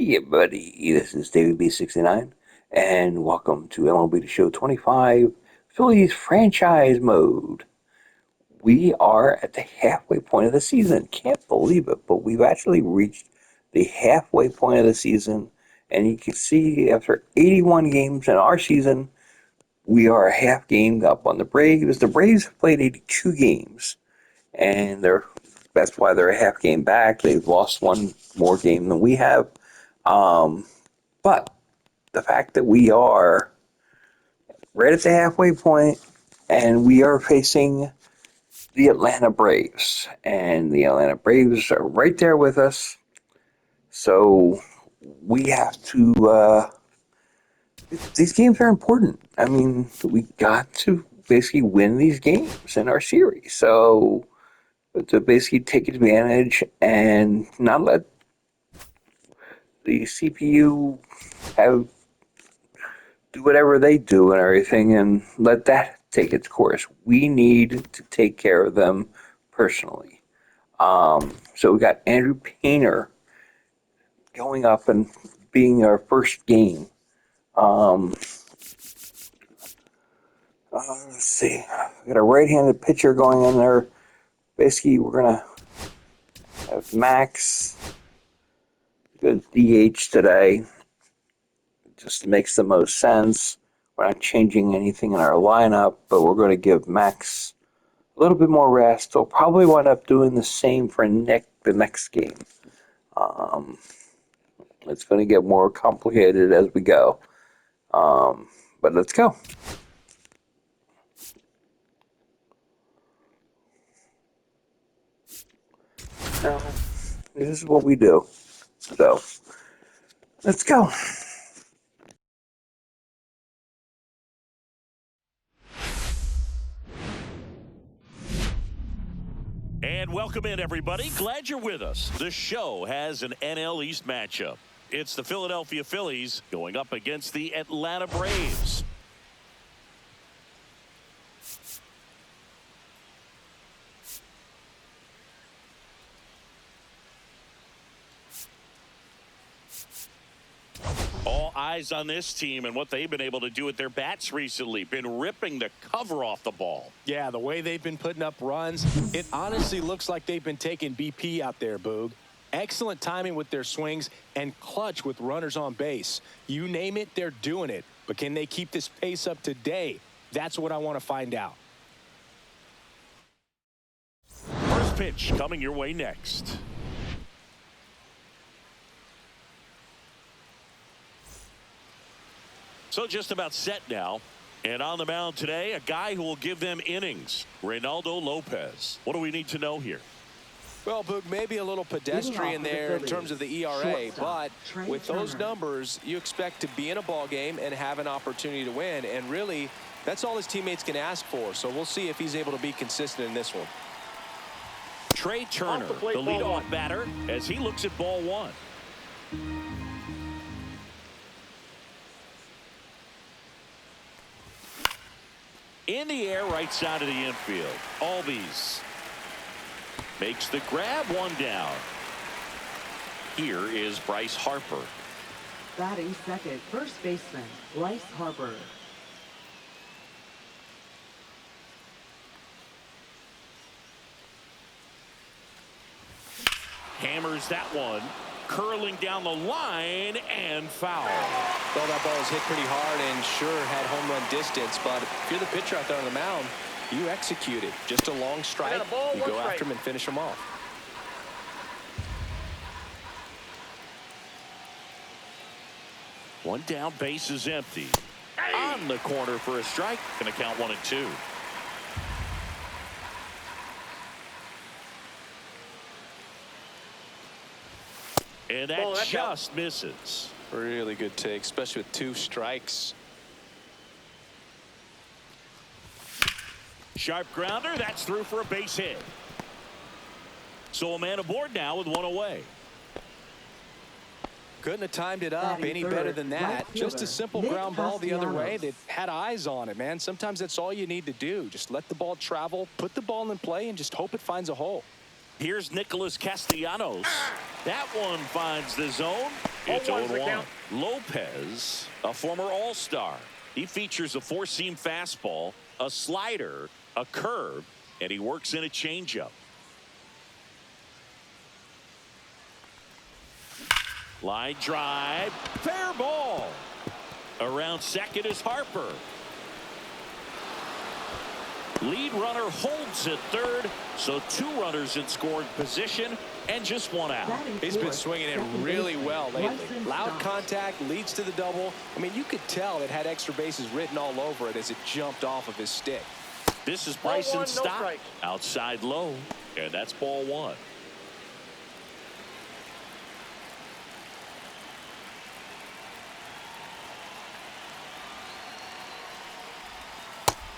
Hey everybody, this is David B69, and welcome to MLB The Show 25 Phillies franchise mode. We are at the halfway point of the season. Can't believe it, but we've actually reached the halfway point of the season, and you can see after 81 games in our season, we are a half game up on the Braves. The Braves have played 82 games, and that's why they're a half game back. They've lost one more game than we have. But the fact that we are right at the halfway point and we are facing the Atlanta Braves, and the Atlanta Braves are right there with us. So we have to, these games are important. I mean, we got to basically win these games in our series. So to basically take advantage and not let the CPU have do whatever they do and everything, and let that take its course. We need to take care of them personally. So we got Andrew Painter going up and being our first game. Let's see. We got a right-handed pitcher going in there. Basically, we're gonna have Max good DH today. Just makes the most sense. We're not changing anything in our lineup, but we're going to give Max a little bit more rest. We'll probably wind up doing the same for the next game. It's going to get more complicated as we go. But let's go. Now, this is what we do. So, let's go. And welcome in, everybody. Glad you're with us. The show has an NL East matchup. It's the Philadelphia Phillies going up against the Atlanta Braves. All eyes on this team and what they've been able to do with their bats recently. Been ripping the cover off the ball. Yeah, the way they've been putting up runs, it honestly looks like they've been taking BP out there, Boog. Excellent timing with their swings and clutch with runners on base. You name it, they're doing it. But can they keep this pace up today? That's what I want to find out. First pitch coming your way next. So just about set now. And on the mound today, a guy who will give them innings, Reynaldo Lopez. What do we need to know here? Well, Boog, maybe a little pedestrian there in terms of the ERA, but with those numbers, you expect to be in a ball game and have an opportunity to win. And really, that's all his teammates can ask for. So we'll see if he's able to be consistent in this one. Trey Turner, the leadoff batter, as he looks at ball one. In the air, right side of the infield. Albies makes the grab, one down. Here is Bryce Harper. Batting second, first baseman, Bryce Harper. Hammers that one. Curling down the line and foul. Well, that ball was hit pretty hard and sure had home run distance, but if you're the pitcher out there on the mound, you execute it. Just a long strike, you go after him and finish him off. One down, base is empty. On the corner for a strike. Gonna count 1-2. And that just misses. Really good take, especially with 2 strikes. Sharp grounder, that's through for a base hit. So a man aboard now with 1 away. Couldn't have timed it up any better than that. Just a simple ground ball the other way that had eyes on it, man. Sometimes that's all you need to do. Just let the ball travel, put the ball in play, and just hope it finds a hole. Here's Nicholas Castellanos. That one finds the zone. It's 0-1. Lopez, a former All-Star. He features a four-seam fastball, a slider, a curve, and he works in a changeup. Line drive, fair ball. Around second is Harper. Lead runner holds at third, so two runners in scoring position and just one out. He's been swinging it really well lately. Loud contact leads to the double. I mean, you could tell it had extra bases written all over it as it jumped off of his stick. This is Bryson's stop. Outside low, and that's ball one.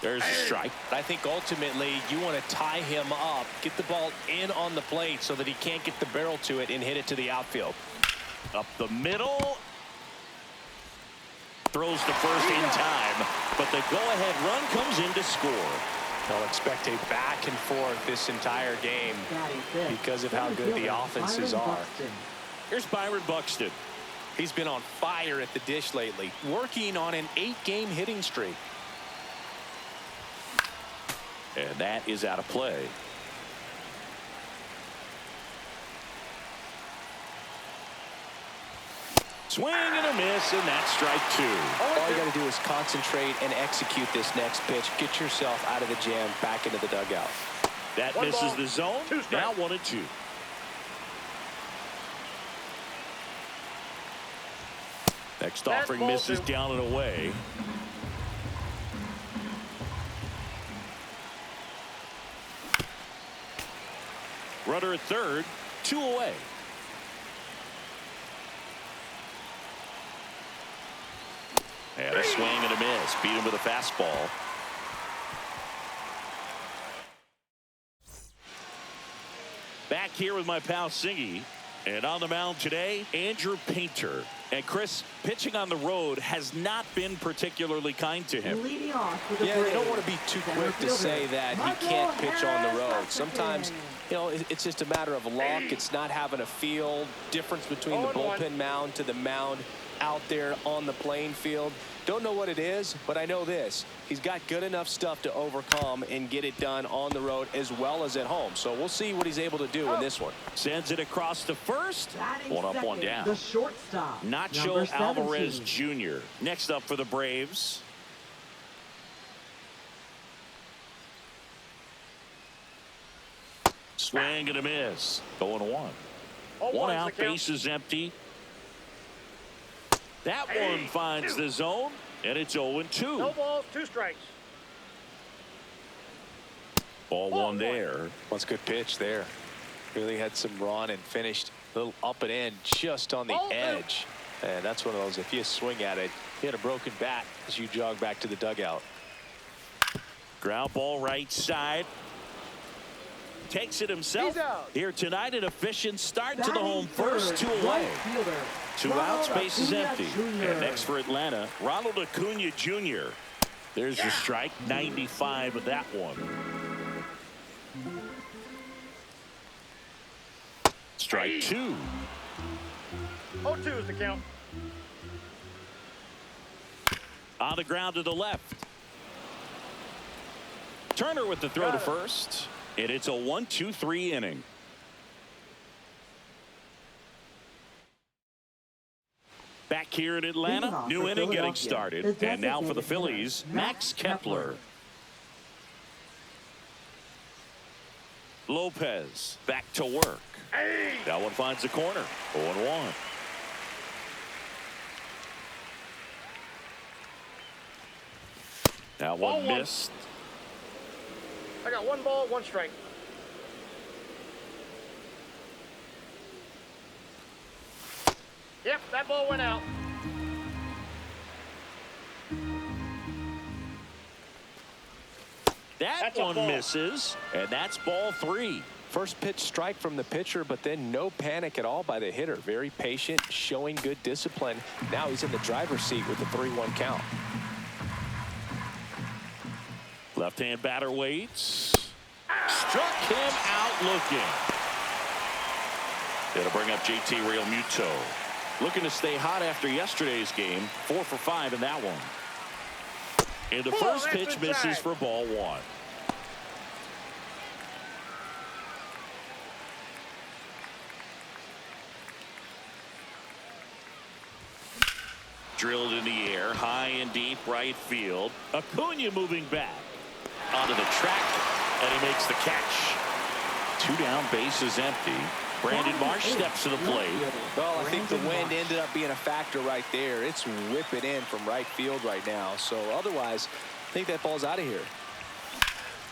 There's a strike. I think ultimately you want to tie him up, get the ball in on the plate so that he can't get the barrel to it and hit it to the outfield. Up the middle. Throws to first in time, but the go-ahead run comes in to score. They'll expect a back and forth this entire game because of how good the offenses are. Here's Byron Buxton. He's been on fire at the dish lately, working on an 8-game hitting streak. And that is out of play. Swing and a miss, and that's strike two. All you got to do is concentrate and execute this next pitch. Get yourself out of the jam, back into the dugout. That misses the zone. Now 1-2. Next offering misses down and away. Runner at third, 2 away. And a swing and a miss. Beat him with a fastball. Back here with my pal Singy. And on the mound today, Andrew Painter. And Chris, pitching on the road has not been particularly kind to him. Yeah, you don't want to be too quick to say that he can't pitch on the road. Sometimes, you know, it's just a matter of luck. It's not having a feel. Difference between the bullpen mound to the mound out there on the playing field. Don't know what it is, but I know this. He's got good enough stuff to overcome and get it done on the road as well as at home. So we'll see what he's able to do in this one. Sends it across to first. One up, one down. The shortstop, Nacho Alvarez Jr. Next up for the Braves. Swing and a miss. 0-1. One out, base is empty. That one finds the zone, and it's 0-2. No balls, 2 strikes. Ball one there. That's a good pitch there. Really had some run and finished a little up and in just on the edge. And that's one of those, if you swing at it, hit a broken bat as you jog back to the dugout. Ground ball right side. Takes it himself here tonight. An efficient start to the home first, 2 away. 2 outs, base is empty. And next for Atlanta, Ronald Acuna Jr. There's a strike, 95 of that one. Strike 2. 0-2 is the count. On the ground to the left. Turner with the throw to first. And it's a 1-2-3 inning. Back here in Atlanta, new inning getting started. And now for the Phillies, Max Kepler. Lopez back to work. That one finds the corner. 0-1. That one missed. I got 1 ball, 1 strike. Yep, that ball went out. That one misses, and that's ball 3. First pitch strike from the pitcher, but then no panic at all by the hitter. Very patient, showing good discipline. Now he's in the driver's seat with the 3-1 count. Left-hand batter waits. Struck him out looking. It'll bring up JT Realmuto. Looking to stay hot after yesterday's game. 4 for 5 in that one. And the first pitch misses for ball 1. Drilled in the air, high and deep right field. Acuna moving back onto the track, and he makes the catch. 2 down, bases empty. Brandon Marsh steps to the plate. Well, I think the wind ended up being a factor right there. It's whipping in from right field right now. So otherwise, I think that ball's out of here.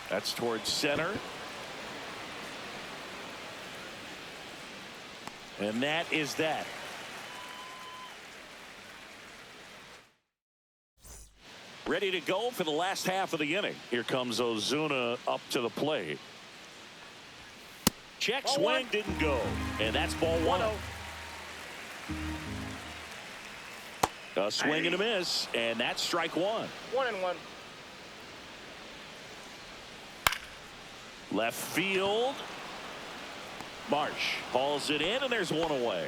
That's towards center. And that is that. Ready to go for the last half of the inning. Here comes Ozuna up to the plate. Check swing, didn't go. And that's ball 1. A swing and a miss, and that's strike 1. 1-1. Left field. Marsh hauls it in, and there's 1 away.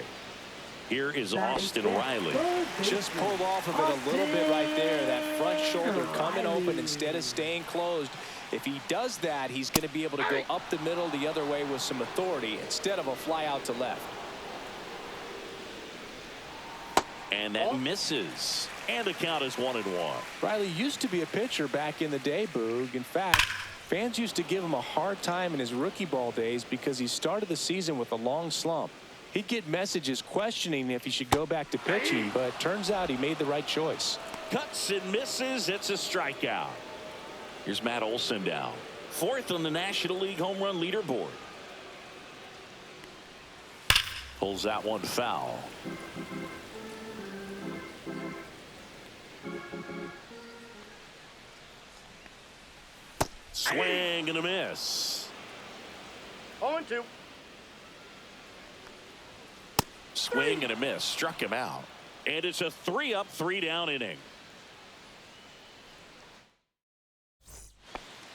Here is Austin Riley. Just pulled off of it a little bit right there. That front shoulder coming open instead of staying closed. If he does that, he's going to be able to go up the middle the other way with some authority instead of a fly out to left. And that misses. And the count is 1-1. Riley used to be a pitcher back in the day, Boog. In fact, fans used to give him a hard time in his rookie ball days because he started the season with a long slump. He'd get messages questioning if he should go back to pitching, but turns out he made the right choice. Cuts and misses. It's a strikeout. Here's Matt Olson down. 4th on the National League home run leaderboard. Pulls that one foul. Swing and a miss. 0-2. Swing and a miss. Struck him out. And it's a 3-up, 3-down inning.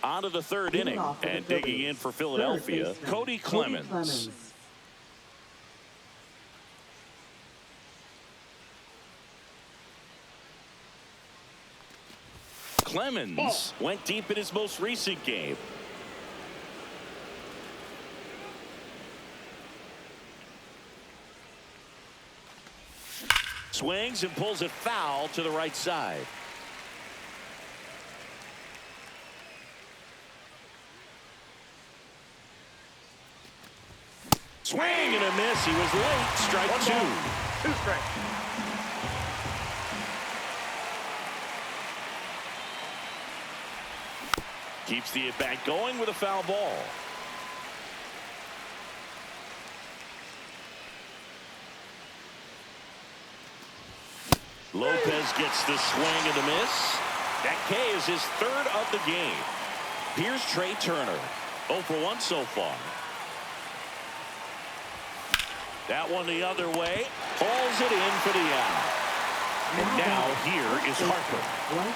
On to the 3rd inning. And digging in for Philadelphia, Cody Clemens. Clemens went deep in his most recent game. Swings and pulls it foul to the right side. Swing and a miss. He was late. Strike 2. 2 strikes. Keeps the at-bat going with a foul ball. Lopez gets the swing and the miss. That K is his 3rd of the game. Here's Trey Turner. 0 for 1 so far. That one the other way. Hauls it in for the out. And now here is Harper.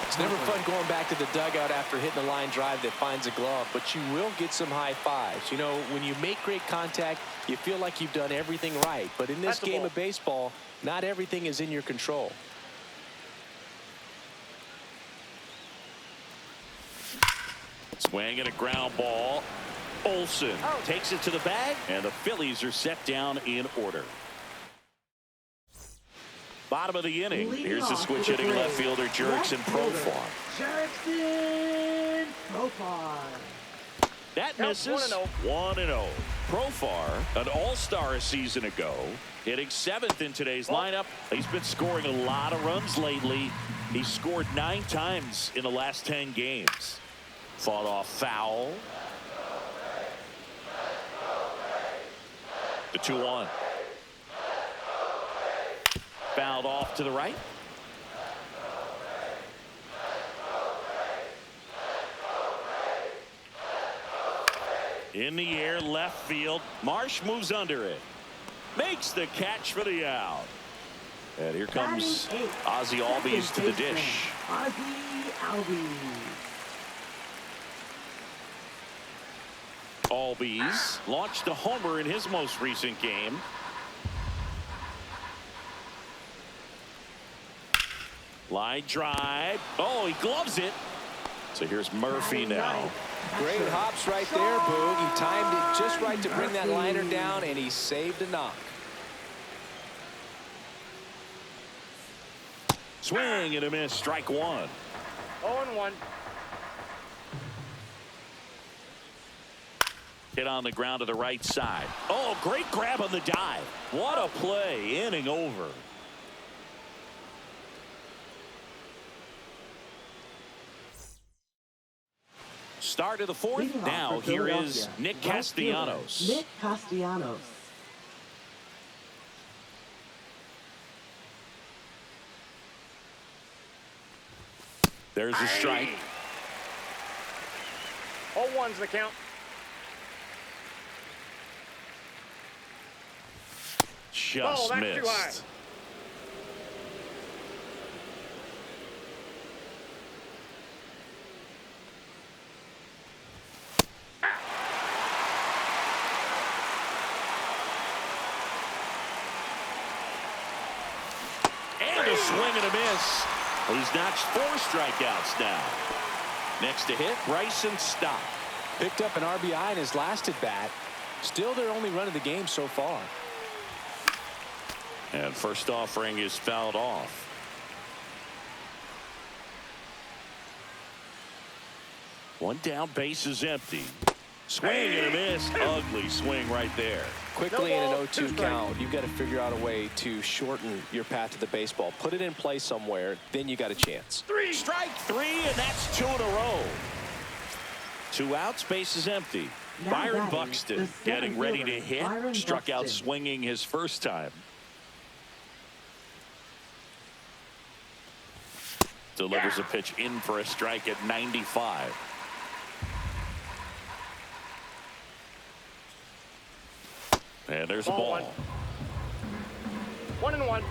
It's never fun going back to the dugout after hitting a line drive that finds a glove, but you will get some high fives. You know, when you make great contact, you feel like you've done everything right. But in this game of baseball, not everything is in your control. Swing and a ground ball. Olson takes it to the bag, and the Phillies are set down in order. Bottom of the inning. Here's the switch hitting left fielder Jurickson Profar. Jurickson Profar. That misses. 1-0. Profar, an all-star a season ago, hitting 7th in today's lineup. He's been scoring a lot of runs lately. He scored 9 times in the last 10 games. Fought off foul. The 2-1. Fouled off to the right. In the air, left field. Marsh moves under it. Makes the catch for the out. And here comes Ozzie Albies to the dish. Ozzie Albies. Albies launched a homer in his most recent game. Line drive. Oh, he gloves it. So here's Murphy now. Great hops right there, Boog. He timed it just right to bring that liner down, and he saved a knock. Swing and a miss. Strike one. 0-1. Hit on the ground to the right side. Oh, great grab on the dive. What a play. Inning over. Start of the fourth. Leading off Now for here is Philadelphia, Nick right fielder, Castellanos. Nick Castellanos. There's a strike. 0-1's the count. Just that's missed. too high. And a swing and a miss. He's notched 4 strikeouts now. Next to hit, Bryson Stott. Picked up an RBI in his last at bat. Still their only run of the game so far. And first offering is fouled off. One down, base is empty. Swing and a miss. Ugly swing right there. Quickly in No an ball, 0-2 2 strikes. count, you've got to figure out a way to shorten your path to the baseball. Put it in play somewhere, then you got a chance. Strike 3, and that's 2 in a row. 2 outs, base is empty. Now Byron batting, Buxton the getting ready to center hit. fielder, Byron Struck out Buxton. swinging his first time. Delivers a pitch in for a strike at 95. And there's a Ball ball. 1-1.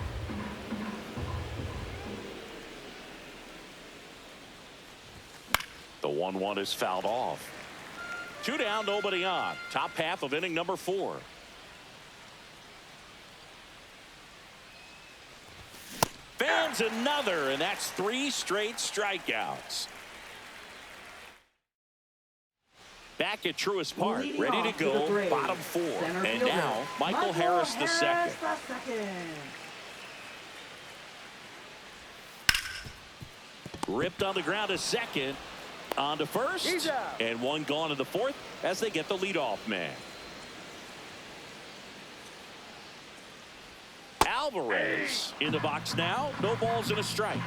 The 1-1 is fouled off. 2 down, nobody on. Top half of inning number 4. Fans another, and that's 3 straight strikeouts. Back at Truist Park, Leading ready to off for go, the Braves, bottom 4. center And fielder, now, Michael Harris the second. Ripped on the ground to second. On to first. He's out. And one gone to the fourth as they get the leadoff man. Alvarez in the box now. No balls and a strike.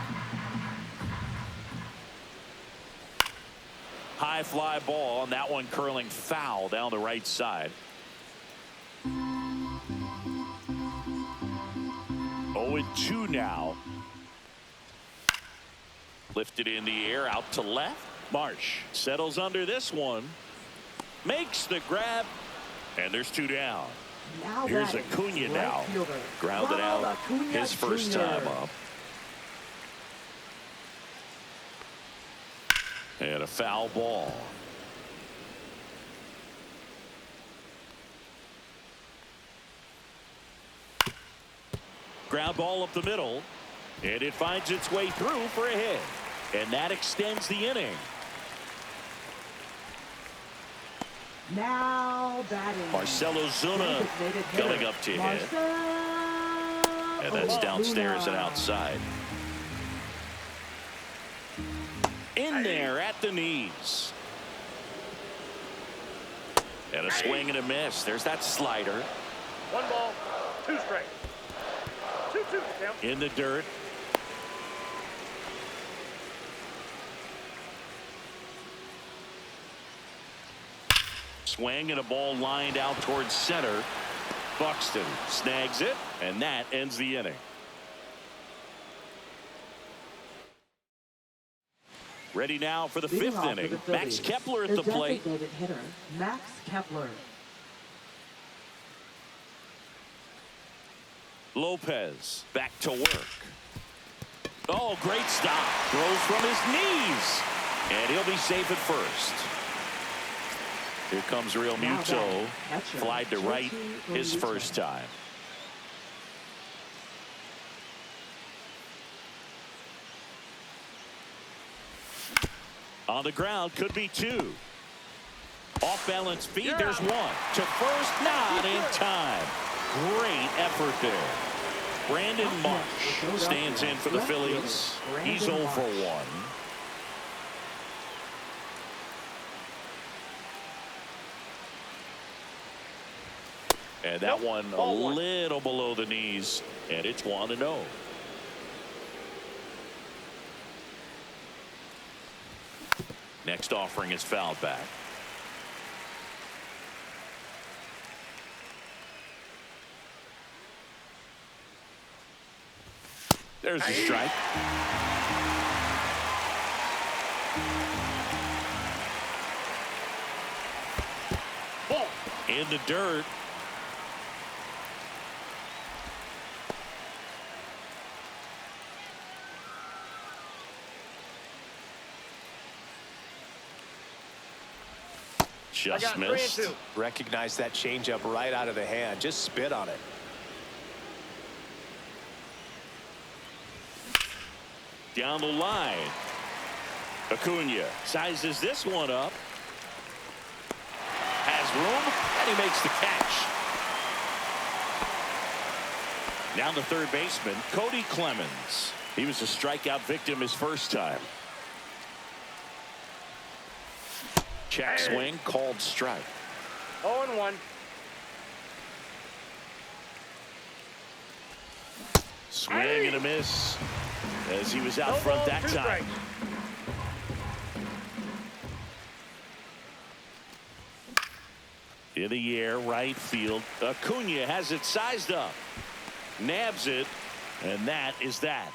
High fly ball, and that one curling foul down the right side. 0-2 now. Lifted in the air, out to left. Marsh settles under this one. Makes the grab. And there's 2 down. Now Here's batting, Acuna right now. fielder, Grounded Ronald out Acuna his first Jr. time up. And a foul ball. Ground ball up the middle. And it finds its way through for a hit. And that extends the inning. Now batting, Marcell Ozuna designated hitter, going up to hit. And that's downstairs and outside. In there at the knees. And a swing and a miss. There's that slider. 1 ball, 2 strikes. 2-2 the count. In the dirt. Swing and a ball lined out towards center. Buxton snags it, and that ends the inning. Ready now for the Leading 5th off for inning. the Max Phillies, Kepler at the the plate. designated hitter, Max Kepler. Lopez back to work. Oh, great stop. Throws from his knees. And he'll be safe at first. Here comes Real Now Muto. batting, catcher, Flied to right Jorge his Realmuto. first time. On the ground, could be 2. Off balance feed, there's 1. To first, not in time. Great effort there. Brandon Marsh stands in for the Phillies. He's 0 for 1. And that one a little below the knees, and it's 1-0. Next offering is fouled back. There's the strike. Ball in the dirt. Just missed. Recognize that changeup right out of the hand. Just spit on it. Down the line. Acuna sizes this one up. Has room, and he makes the catch. Now the third baseman, Cody Clemens. He was a strikeout victim his first time. Check swing, called strike. 0-1. Swing and a miss as he was out front that time. In the air, right field. Acuna has it sized up. Nabs it, and that is that.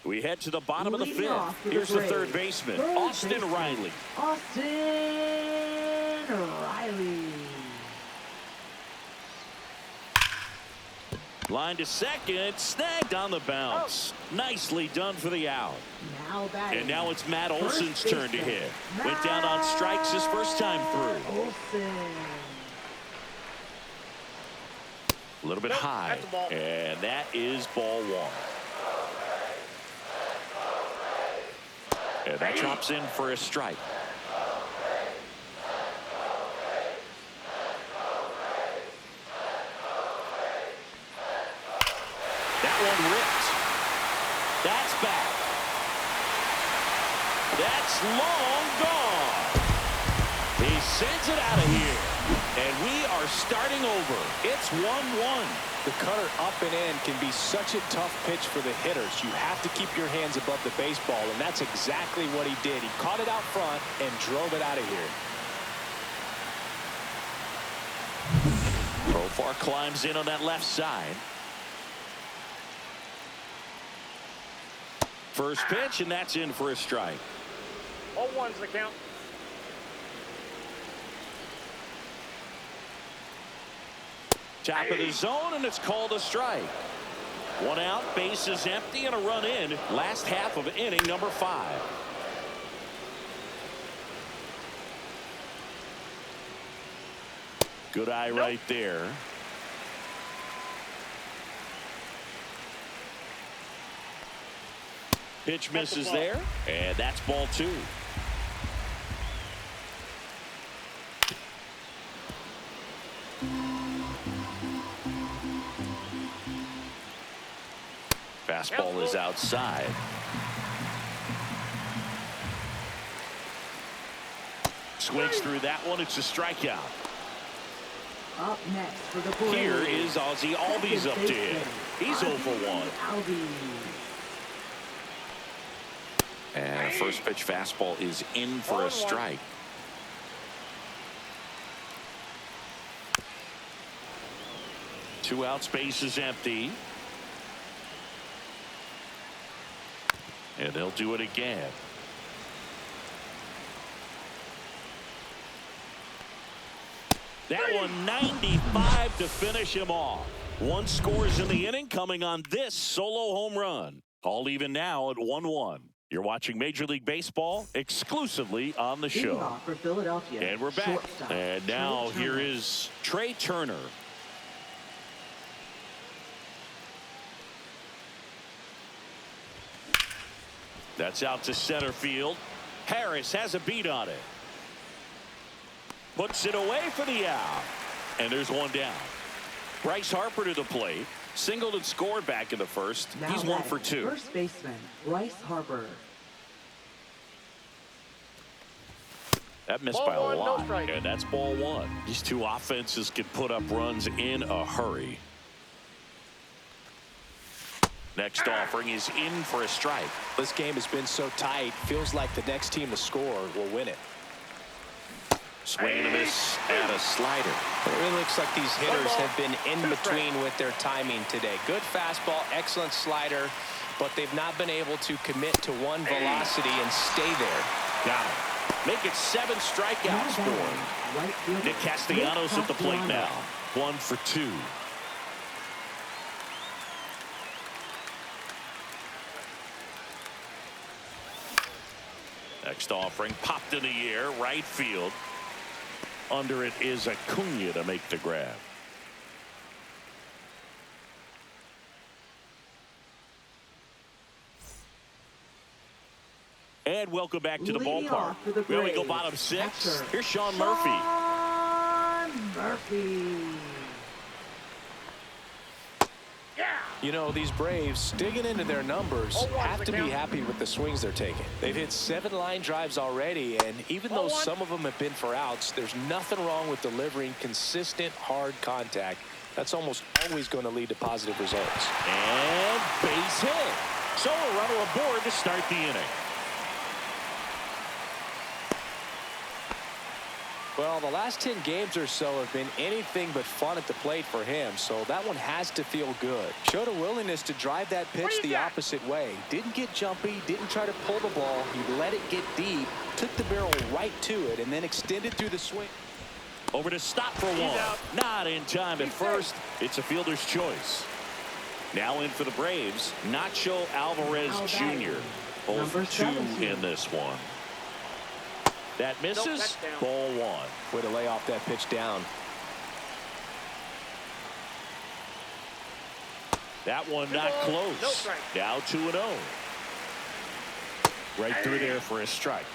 We head to the bottom of the 5th. Here's the third baseman, Austin Riley. Austin Riley. Line to second, snagged on the bounce. Nicely done for the out. And now it's Matt Olson's turn to hit. Went down on strikes his first time through. A little bit high, and that is ball 1. And that drops in for a strike. That one ripped. That's back. That's long gone. He sends it out of here. And we are starting over. It's 1-1. The cutter up and in can be such a tough pitch for the hitters. You have to keep your hands above the baseball, and that's exactly what he did. He caught it out front and drove it out of here. Profar climbs in on that left side. First pitch, and that's in for a strike. 0-1's the count. Top of the zone, and it's called a strike. 1 out, base is empty, and a run in. Last half of inning number 5. Good eye right there. Pitch misses there, and that's ball 2. Fastball is outside. Swings through that one. It's a strikeout. Up next for the Braves. Here is Ozzie Albies up to hit. He's 0 for 1. And a first pitch fastball is in for a strike. Two outs, base is empty. And they'll do it again. That one 95 to finish him off. 1 scores in the inning coming on this solo home run. All even now at 1-1. You're watching Major League Baseball exclusively on the show. For Philadelphia. And we're back. And now here is Trey Turner. That's out to center field. Harris has a beat on it. Puts it away for the out. And there's one down. Bryce Harper to the plate. Singled and scored back in the first. Now He's 1 batting, for 2. First baseman, Bryce Harper. That missed Ball by a one, no lot. strike. And that's ball 1. These two offenses can put up runs in a hurry. Next offering is in for a strike. This game has been so tight. Feels like the next team to score will win it. Swing and a miss and a slider. It really looks like these hitters have been in between with their timing today. Good fastball, excellent slider, but they've not been able to commit to one velocity and stay there. Got it. Make it 7 strikeouts for him. Right fielder, Nick Castellanos at the plate now. 1 for 2. Next offering popped in the air, right field. Under it is Acuna to make the grab. And welcome back to the Leading ballpark. off for the Here we go, Braves, bottom 6. catcher, Here's Sean Murphy. Sean Murphy. You know, these Braves, digging into their numbers, have to be happy with the swings they're taking. They've hit 7 line drives already, and even though some of them have been for outs, there's nothing wrong with delivering consistent, hard contact. That's almost always going to lead to positive results. And base hit. So a runner aboard to start the inning. Well, the last 10 games or so have been anything but fun at the plate for him, so that one has to feel good. Showed a willingness to drive that pitch the opposite way. Didn't get jumpy, didn't try to pull the ball. He let it get deep, took the barrel right to it, and then extended through the swing. Over to stop for one. Not in time at first. It's a fielder's choice. Now in for the Braves, Nacho Alvarez Jr. 0 for 2 in this one. That misses. Ball 1. Way to lay off that pitch down. That one not close. Now 2-0. Right through there for a strike.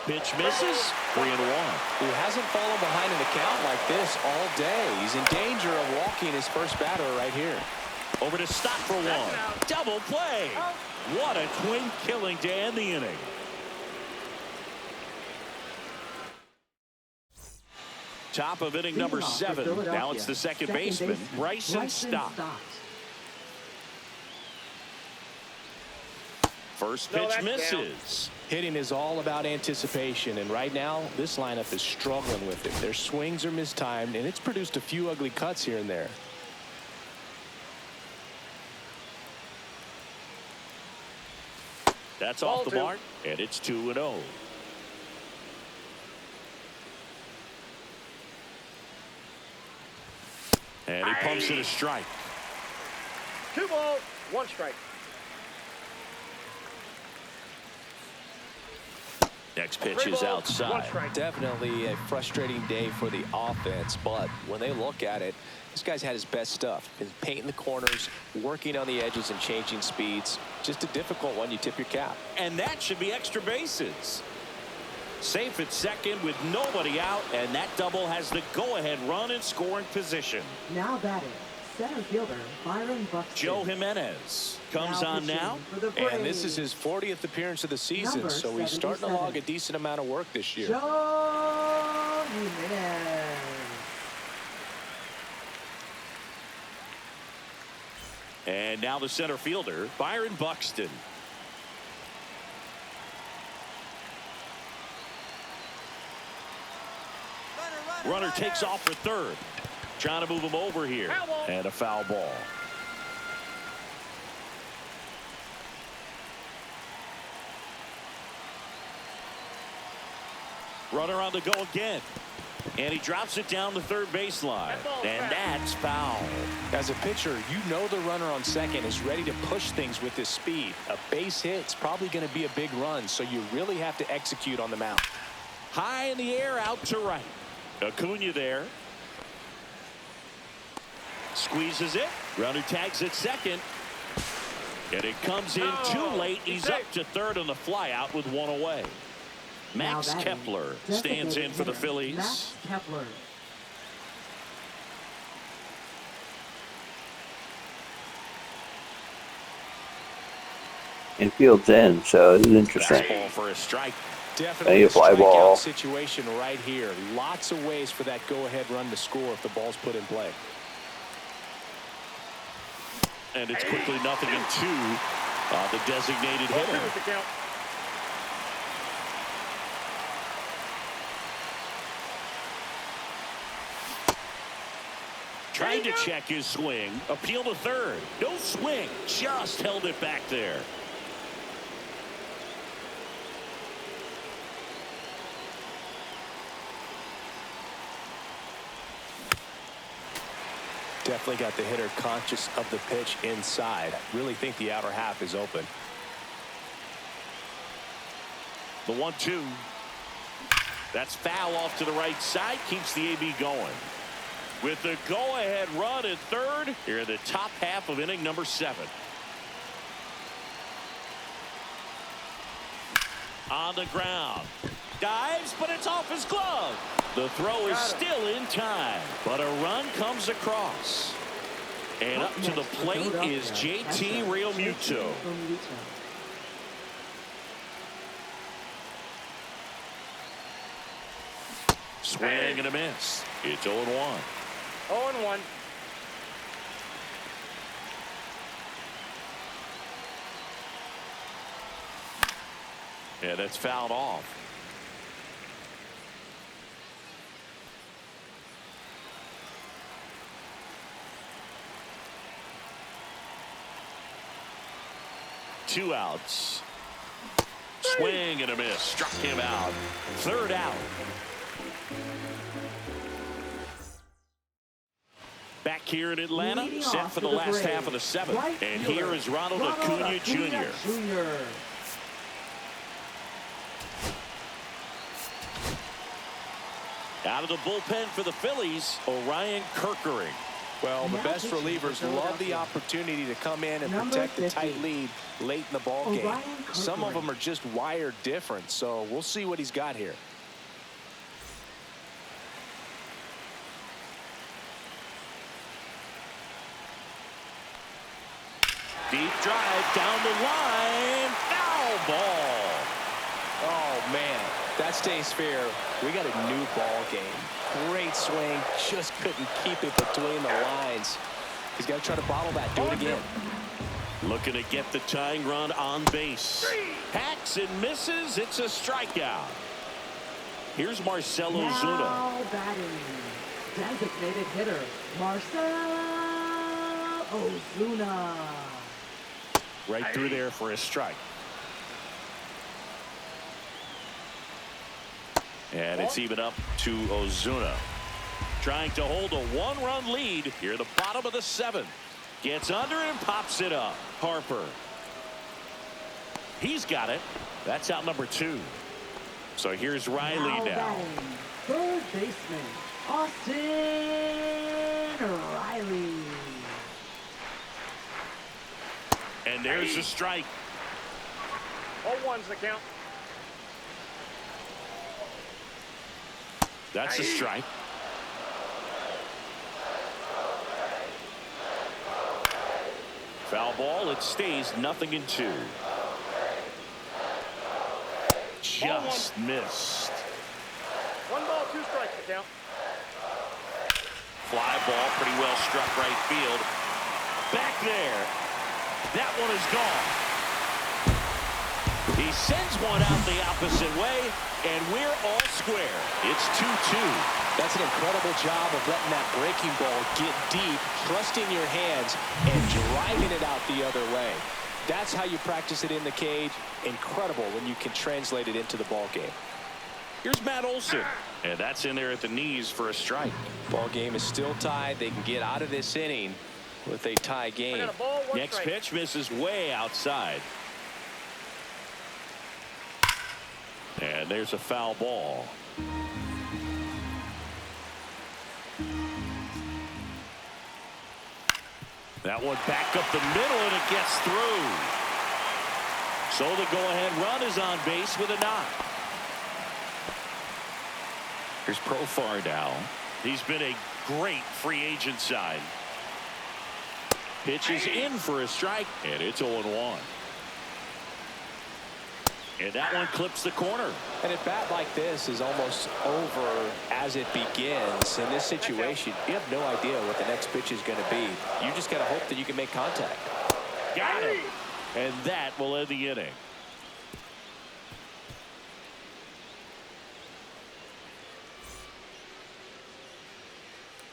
Pitch misses. 3-1. He hasn't fallen behind in the count like this all day. He's in danger of walking his first batter right here. Over to stop for one. Double play. What a twin killing to end the inning. Top of inning number 7. Now it's the second baseman, Bryson Stott. First pitch misses. Hitting is all about anticipation, and right now this lineup is struggling with it. Their swings are mistimed, and it's produced a few ugly cuts here and there. That's off the mark, and it's 2-0. And he pumps it a strike. 2 balls, 1 strike. Next pitch is outside. Definitely a frustrating day for the offense, but when they look at it, this guy's had his best stuff. Been painting the corners, working on the edges and changing speeds. Just a difficult one. You tip your cap. And that should be extra bases. Safe at second with nobody out, and that double has the go-ahead run in scoring position. Now batting, center fielder Byron Buxton. Joe Jimenez comes on now. And this is his 40th appearance of the season, so he's starting to log a decent amount of work this year. Joe Jimenez. And now the center fielder, Byron Buxton. Runner takes off for third. Trying to move him over here. And a foul ball. Runner on the go again. And he drops it down the third baseline. And that's foul. As a pitcher, you know the runner on second is ready to push things with his speed. A base hit's probably going to be a big run, so you really have to execute on the mound. High in the air, out to right. Acuna there. Squeezes it. Runner tags at second. And it comes in too late. He's up to third on the flyout with one away. Max Kepler stands in for the Phillies. Max Kepler. Infield's in, so this is interesting. Fastball for a strike. Definitely a fly ball. strikeout situation right here. Lots of ways for that go-ahead run to score if the ball's put in play. And it's quickly 0-2. The designated hitter. Trying to check his swing. Appeal to third. No swing. Just held it back there. Definitely got the hitter conscious of the pitch inside. Really think the outer half is open. The 1-2. That's foul off to the right side. Keeps the AB going. With the go-ahead run at third, here in the top half of inning number 7. On the ground. Dives, but it's off his glove. The throw is still in time, but a run comes across. And up to the plate is JT Realmuto. Swing and a miss. It's 0-1. 0-1. Yeah, that's fouled off. Two outs. Swing and a miss. Struck him out. Third out. Back here in Atlanta, set for the last half of the 7th. And here is Ronald Acuna Jr. Out of the bullpen for the Phillies, Orion Kerkering. Well, the best relievers love the opportunity to come in and protect a tight lead late in the ball game. Some of them are just wired different, so we'll see what he's got here. Deep drive down the line. Foul ball. Oh, man, that stays fair. We got a new ball game. Great swing. Just couldn't keep it between the lines. He's got to try to bottle that. Do it again. Looking to get the tying run on base. Hacks and misses. It's a strikeout. Here's Marcell Ozuna. Now batting. Designated hitter, Marcell Ozuna. Right through there for a strike. And it's even up to Ozuna. Trying to hold a 1-run lead here at the bottom of the 7th. Gets under and pops it up. Harper. He's got it. That's out number 2. So here's Riley now. Third baseman, Austin Riley. And there's a strike. 0-1's the count. That's a strike. Foul ball. It stays 0-2. Just missed. 1 ball, 2 strikes the count. Fly ball, pretty well struck right field. Back there. That one is gone. He sends one out the opposite way, and we're all square. It's 2-2. That's an incredible job of letting that breaking ball get deep, trusting your hands, and driving it out the other way. That's how you practice it in the cage. Incredible when you can translate it into the ball game. Here's Matt Olson, and that's in there at the knees for a strike. Ball game is still tied. They can get out of this inning with a tie game. Ball, Next strike. pitch misses way outside. And there's a foul ball. That one back up the middle, and it gets through. So the go-ahead run is on base with a knock. Here's Profar now. He's been a great free agent sign. Pitch is in for a strike, and it's 0-1. And that one clips the corner. And a bat like this is almost over as it begins. In this situation, you have no idea what the next pitch is going to be. You just got to hope that you can make contact. Got him. And that will end the inning.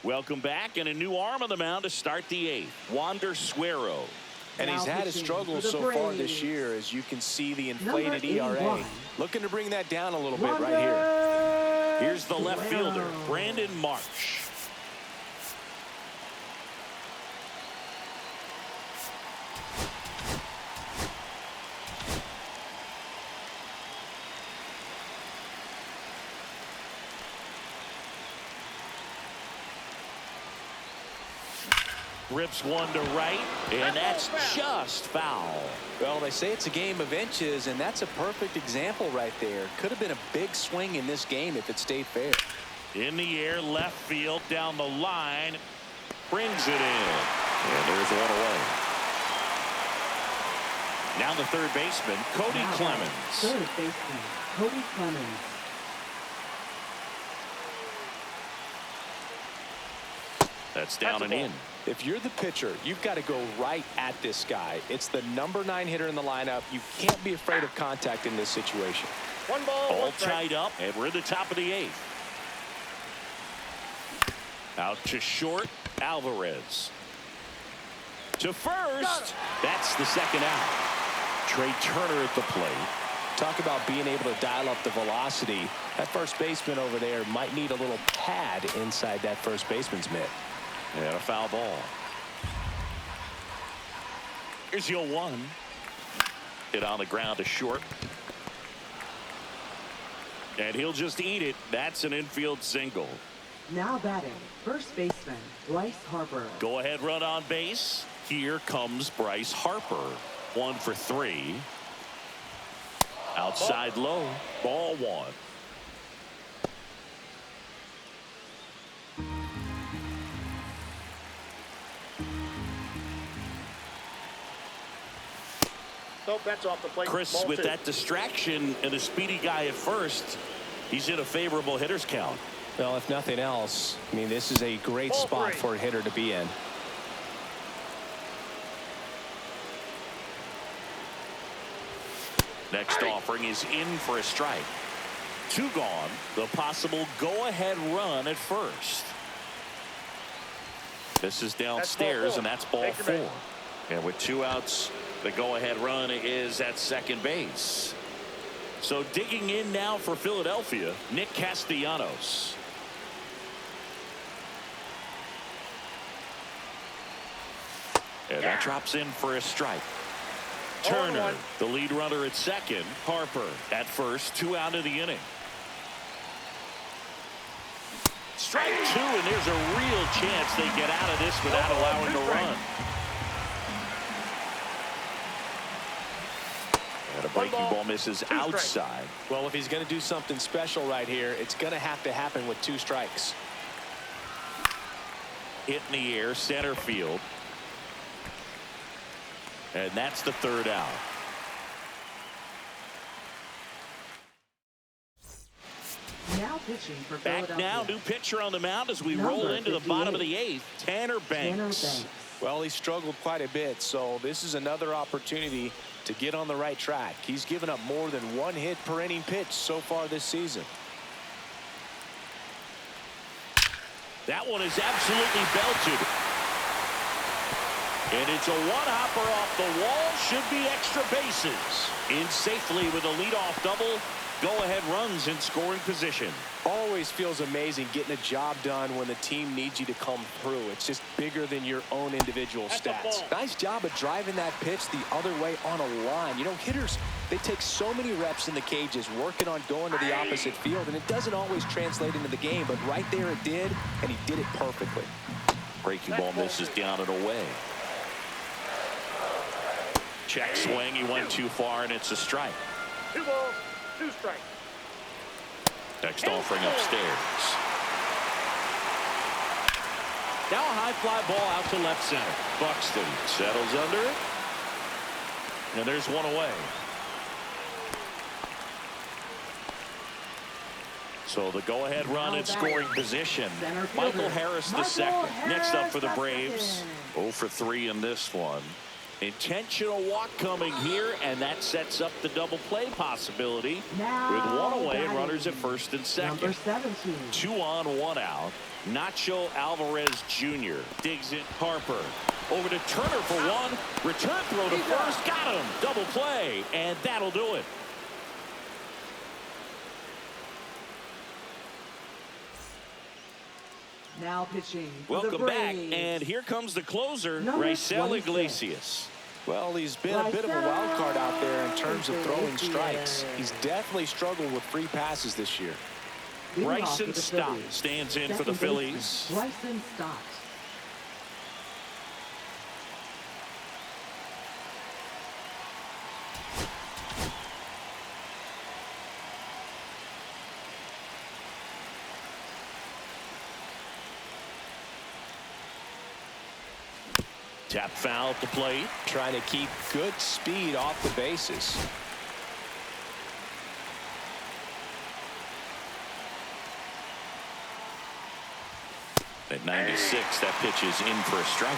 Welcome back, and a new arm on the mound to start the 8th. Wander Suero. And he's had his struggles so far this year, as you can see the inflated ERA. Looking to bring that down a little bit right here. Here's the left fielder, Brandon Marsh. Rips one to right, and that's just foul. Well, they say it's a game of inches, and that's a perfect example right there. Could have been a big swing in this game if it stayed fair. In the air, left field, down the line, brings it in. And there's one away. Now the third baseman, Cody Clemens. Third baseman, Cody Clemens. That's down and in. If you're the pitcher, you've got to go right at this guy. It's the number 9 hitter in the lineup. You can't be afraid of contact in this situation. One ball, All one strike. tied up, and we're in the top of the 8th. Out to short, Alvarez. To first. That's the second out. Trey Turner at the plate. Talk about being able to dial up the velocity. That first baseman over there might need a little pad inside that first baseman's mitt. And a foul ball. Here's your 1. Hit on the ground to short. And he'll just eat it. That's an infield single. Now batting, first baseman, Bryce Harper. Go ahead run on base. Here comes Bryce Harper. 1 for 3. Outside low. Ball 1. Nope, that's off the plate. Chris, Ball with 2. that distraction and a speedy guy at first, he's in a favorable hitter's count. Well, if nothing else, I mean, this is a great Ball spot 3. for a hitter to be in. Next offering is in for a strike. 2 gone. The possible go-ahead run at first. This is downstairs, and that's ball 4. And with 2 outs, the go-ahead run is at second base. So digging in now for Philadelphia, Nick Castellanos. And that drops in for a strike. Turner, the lead runner at second. Harper at first. 2 out of the inning. Strike 2, and there's a real chance they get out of this without allowing a run. And a breaking ball misses outside. Well, if he's going to do something special right here, it's going to have to happen with 2 strikes. Hit in the air, center field. And that's the 3rd out. Now pitching for Back Philadelphia. now, new pitcher on the mound as we Number roll into the bottom of 58. the 8th. Tanner Banks. Well, he struggled quite a bit, so this is another opportunity to get on the right track. He's given up more than 1 hit per inning pitch so far this season. That one is absolutely belted. And it's a 1-hopper off the wall. Should be extra bases. In safely with a leadoff double. Go-ahead runs in scoring position. Always feels amazing getting a job done when the team needs you to come through. It's just bigger than your own individual stats. Nice job of driving that pitch the other way on a line. You know, hitters, they take so many reps in the cages working on going to the opposite field, and it doesn't always translate into the game, but right there it did, and he did it perfectly. Breaking ball misses down and away. Check swing. He went too far, and it's a strike. 2 balls, 2 strikes. Next offering upstairs. Now a high fly ball out to left center. Buxton settles under it. And there's one away. So the go-ahead run in scoring position. Michael Harris the second. Next up for the Braves. 0 for 3 in this one. Intentional walk coming here, and that sets up the double play possibility with one away and runners at first and second. Number 17. 2 on, 1 out. Nacho Alvarez Jr. digs it. Harper over to Turner for 1. Return throw to first. Got him. Double play, and that'll do it. Now pitching for the Welcome back, Braves. and here comes the closer, Number Raisel 26. Iglesias. Well, he's been a bit of a wild card out there in terms of throwing strikes. He's definitely struggled with free passes this year. Leading off Bryson for the Stott Phillies. stands in for Second the Phillies. baseman, Bryson Stott. Tap foul at the plate. Trying to keep good speed off the bases. At 96, that pitch is in for a strike.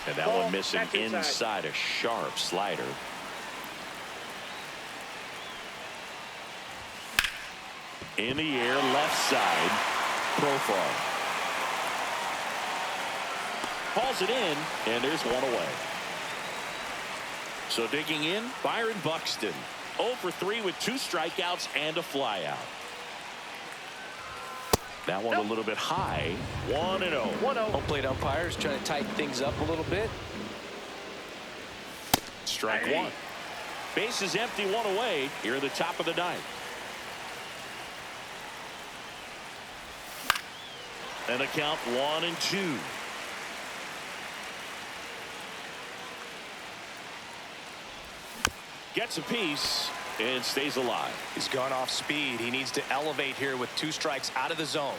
And that one missing inside, a sharp slider. In the air, left side, profile. Calls it in, and there's one away. So digging in, Byron Buxton. 0 for 3 with 2 strikeouts and a flyout. That one a little bit high. 1-0. Home plate umpires trying to tighten things up a little bit. Strike 1. Base is empty, 1 away here at the top of the 9th. And a count 1-2. Gets a piece and stays alive. He's gone off speed. He needs to elevate here with 2 strikes out of the zone.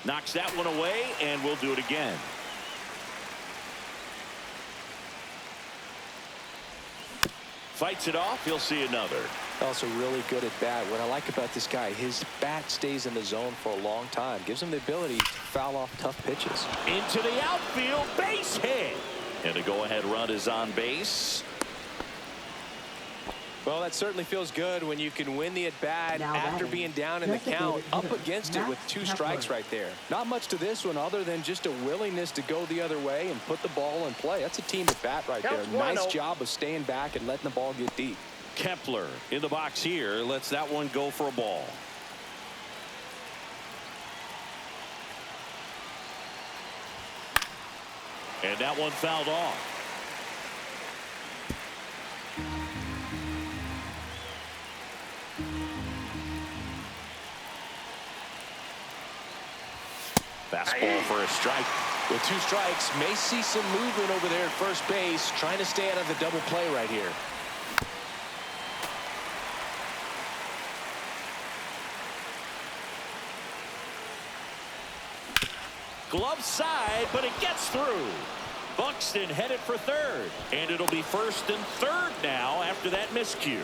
Knocks that one away, and we'll do it again. Fights it off. He'll see another. Also really good at bat. What I like about this guy, his bat stays in the zone for a long time. Gives him the ability to foul off tough pitches. Into the outfield, base hit. And the go-ahead run is on base. Well, that certainly feels good when you can win the at-bat after being down in the count, up against it with 2 strikes right there. Not much to this one other than just a willingness to go the other way and put the ball in play. That's a team at-bat right there. Nice job of staying back and letting the ball get deep. Kepler in the box here lets that one go for a ball. And that one fouled off. Fastball for a strike. With 2 strikes, may see some movement over there at first base, trying to stay out of the double play right here. Glove side, but it gets through. Buxton headed for third, and it'll be first and third now after that miscue.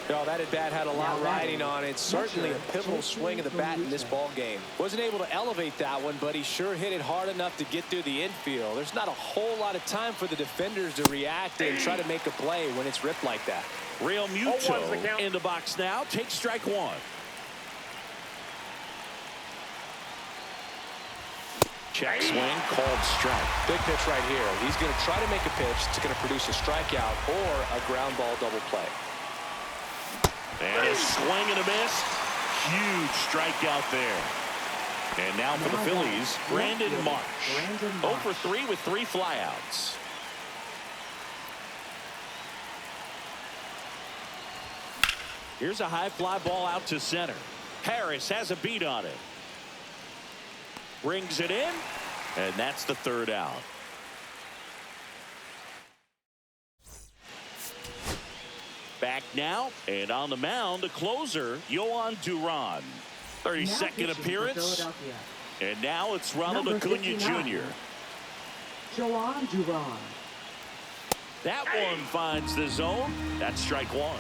Oh, that at-bat had a lot riding on it. Certainly a pivotal swing of the bat in this ball game. Wasn't able to elevate that one, but he sure hit it hard enough to get through the infield. There's not a whole lot of time for the defenders to react and try to make a play when it's ripped like that. Real Muto in the box now. Takes strike 1. Check swing, called strike. Big pitch right here. He's going to try to make a pitch that's going to produce a strikeout or a ground ball double play. And a swing and a miss. Huge strikeout there. And now for the Phillies, Brandon Marsh. 0 for 3 with 3 flyouts. Here's a high fly ball out to center. Harris has a beat on it. Brings it in, and that's the third out. Back now, and on the mound, the closer, Yohan Duran. 32nd appearance. And now it's Ronald Acuna Jr. Yohan Duran. That one finds the zone. That's strike one.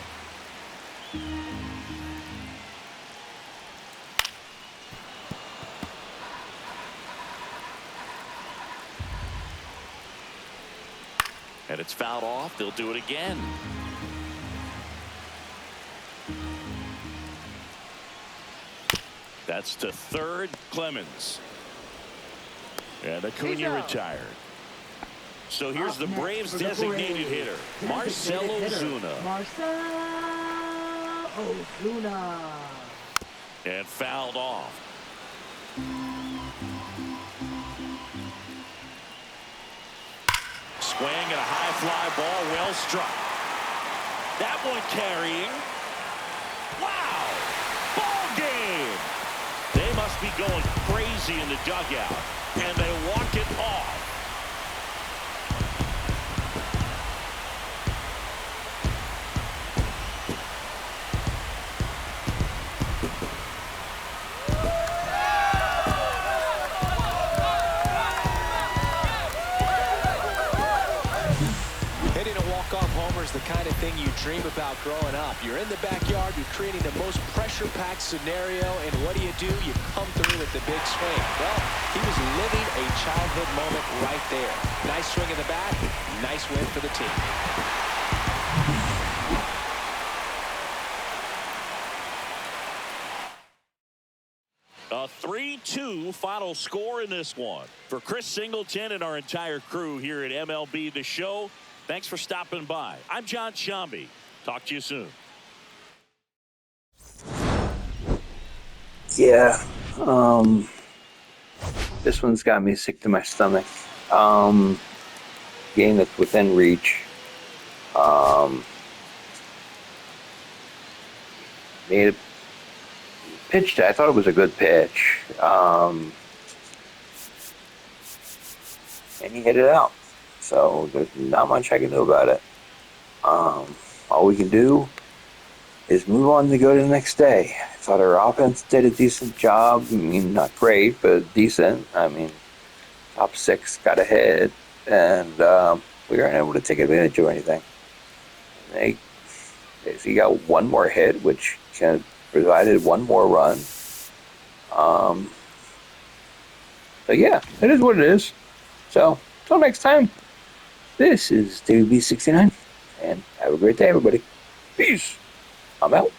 And it's fouled off. They'll do it again. That's to third, Clemens. And Acuna retired. So here's the Braves' designated hitter, Marcell Ozuna. Marcell Ozuna. And fouled off. Swing and a high fly ball, well struck. That one carrying. Wow! Ball game! They must be going crazy in the dugout, and they walk it off. The kind of thing you dream about growing up. You're in the backyard, you're creating the most pressure-packed scenario, and what do? You come through with the big swing. Well, he was living a childhood moment right there. Nice swing of the bat, nice win for the team. A 3-2 final score in this one. For Chris Singleton and our entire crew here at MLB The Show, thanks for stopping by. I'm John Shambi. Talk to you soon. Yeah. This one's got me sick to my stomach. Game that's within reach. Made a pitch. I thought it was a good pitch. And he hit it out. So there's not much I can do about it. All we can do is move on to go to the next day. I thought our offense did a decent job. I mean, not great, but decent. I mean, top six got ahead, and we weren't able to take advantage of anything. They basically got one more hit, which kind of provided one more run. But yeah, it is what it is. So, until next time. This is WB69, and have a great day, everybody. Peace. I'm out.